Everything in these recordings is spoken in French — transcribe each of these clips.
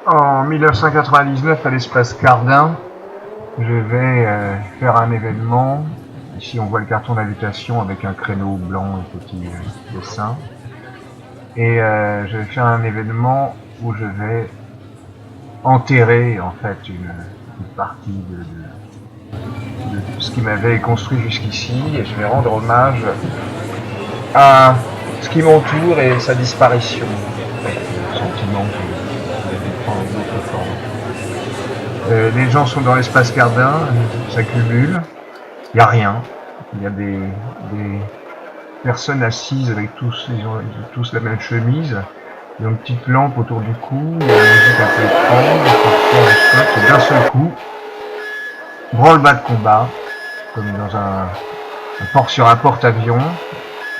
En 1999, à l'Espace Cardin, je vais faire un événement. Ici, on voit le carton d'invitation avec un créneau blanc et petit dessin. Et je vais faire un événement où je vais enterrer en fait une partie de tout ce qui m'avait construit jusqu'ici, et je vais rendre hommage à ce qui m'entoure et sa disparition. Le sentiment qu'il avait prendre d'autres formes. Les gens sont dans l'Espace Cardin, s'accumulent, il n'y a rien. Il y a des personnes assises avec ils ont tous la même chemise. Il y a une petite lampe autour du cou, il y a la musique un peu étrange, parfois on spot, et d'un seul coup, branle-bas de combat, comme dans un port sur un porte-avions,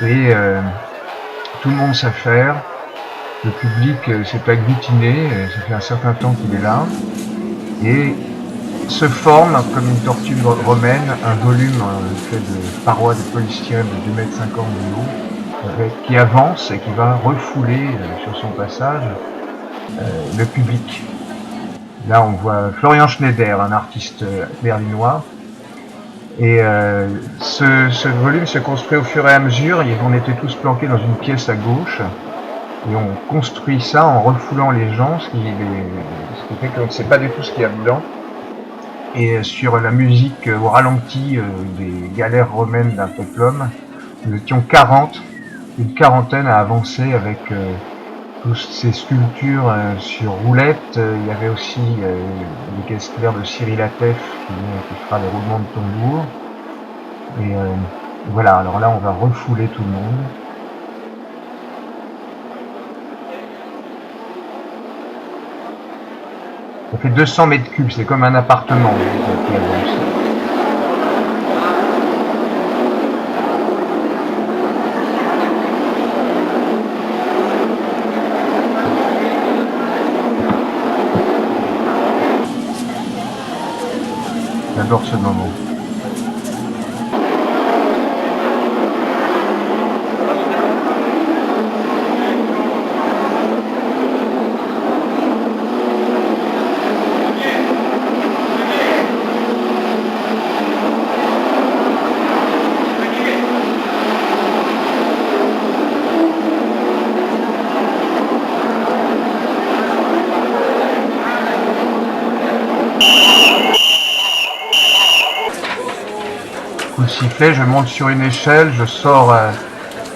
et tout le monde s'affaire. Le public s'est agglutiné, ça fait un certain temps qu'il est là, et se forme, comme une tortue romaine, un volume fait de parois de polystyrène de 2,50 m de haut, qui avance et qui va refouler sur son passage le public. Là, on voit Florian Schneider, un artiste berlinois, et ce volume se construit au fur et à mesure. On était tous planqués dans une pièce à gauche, et on construit ça en refoulant les gens, ce qui fait qu'on ne sait pas du tout ce qu'il y a dedans. Et sur la musique au ralenti des galères romaines d'un peplum, nous étions une quarantaine à avancer avec toutes ces sculptures sur roulettes. Il y avait aussi des caisses claires de Cyril Atef qui fera les roulements de tambour. Et voilà, alors là on va refouler tout le monde. Ça fait 200 mètres cubes, c'est comme un appartement qui avance. J'adore ce moment. Coup de sifflet, je monte sur une échelle, je sors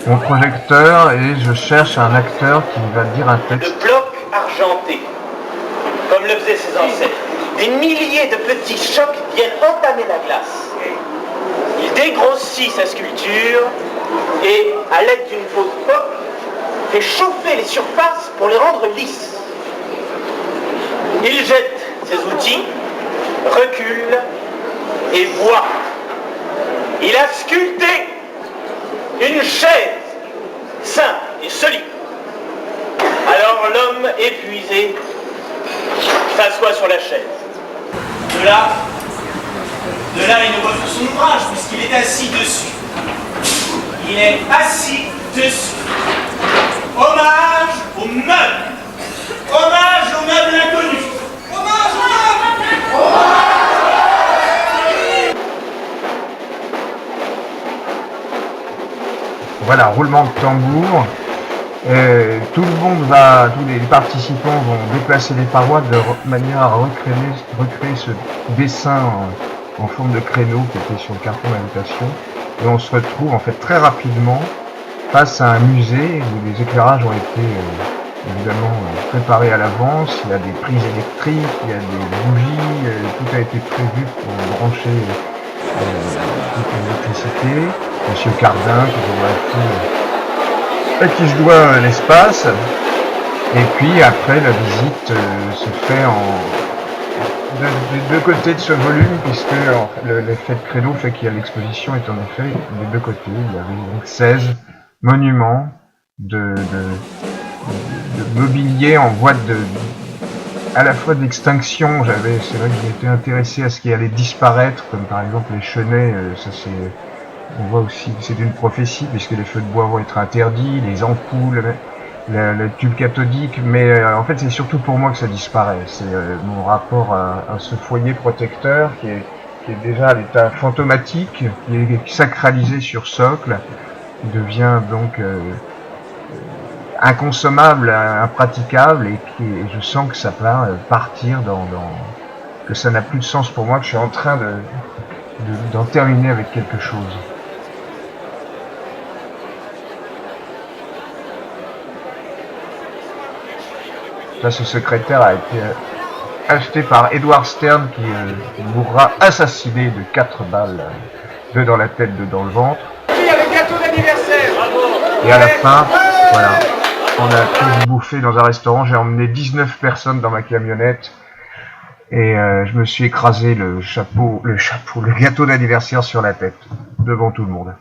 mon projecteur et je cherche un acteur qui va dire un texte. De blocs argentés, comme le faisaient ses ancêtres. Des milliers de petits chocs viennent entamer la glace. Il dégrossit sa sculpture et, à l'aide d'une pause pop, fait chauffer les surfaces pour les rendre lisses. Il jette ses outils, recule et voit. Il a sculpté une chaise simple et solide. Alors l'homme épuisé s'assoit sur la chaise. De là, il ne voit que son ouvrage puisqu'il est assis dessus. Il est assis dessus. Hommage aux meubles. Hommage aux meubles inconnus. Hommage aux meubles. Hommage. Voilà, roulement de tambour. Tous les participants vont déplacer les parois de manière à recréer ce dessin en forme de créneau qui était sur le carton d'invitation. Et on se retrouve en fait très rapidement face à un musée où les éclairages ont été évidemment préparés à l'avance. Il y a des prises électriques, il y a des bougies, tout a été prévu pour brancher toute l'électricité. Monsieur Cardin, à qui je dois l'espace. Et puis après, la visite se fait des deux côtés de ce volume, puisque l'effet de créneau fait qu'il y a l'exposition est en effet des deux côtés. Il y avait donc 16 monuments de mobilier en voie à la fois d'extinction. C'est vrai que j'ai été intéressé à ce qui allait disparaître, comme par exemple les chenets. On voit aussi que c'est une prophétie, puisque les feux de bois vont être interdits, les ampoules, le tube cathodique, mais en fait c'est surtout pour moi que ça disparaît. C'est mon rapport à ce foyer protecteur qui est déjà à l'état fantomatique, qui est sacralisé sur socle, qui devient donc inconsommable, impraticable, et je sens que ça va partir que ça n'a plus de sens pour moi, que je suis en train d'en terminer avec quelque chose. Là, ce secrétaire a été acheté par Edward Stern qui mourra assassiné de 4 balles, 2 dans la tête, 2 dans le ventre. Et à la fin, voilà, on a tous bouffé dans un restaurant. J'ai emmené 19 personnes dans ma camionnette et je me suis écrasé le gâteau d'anniversaire sur la tête devant tout le monde.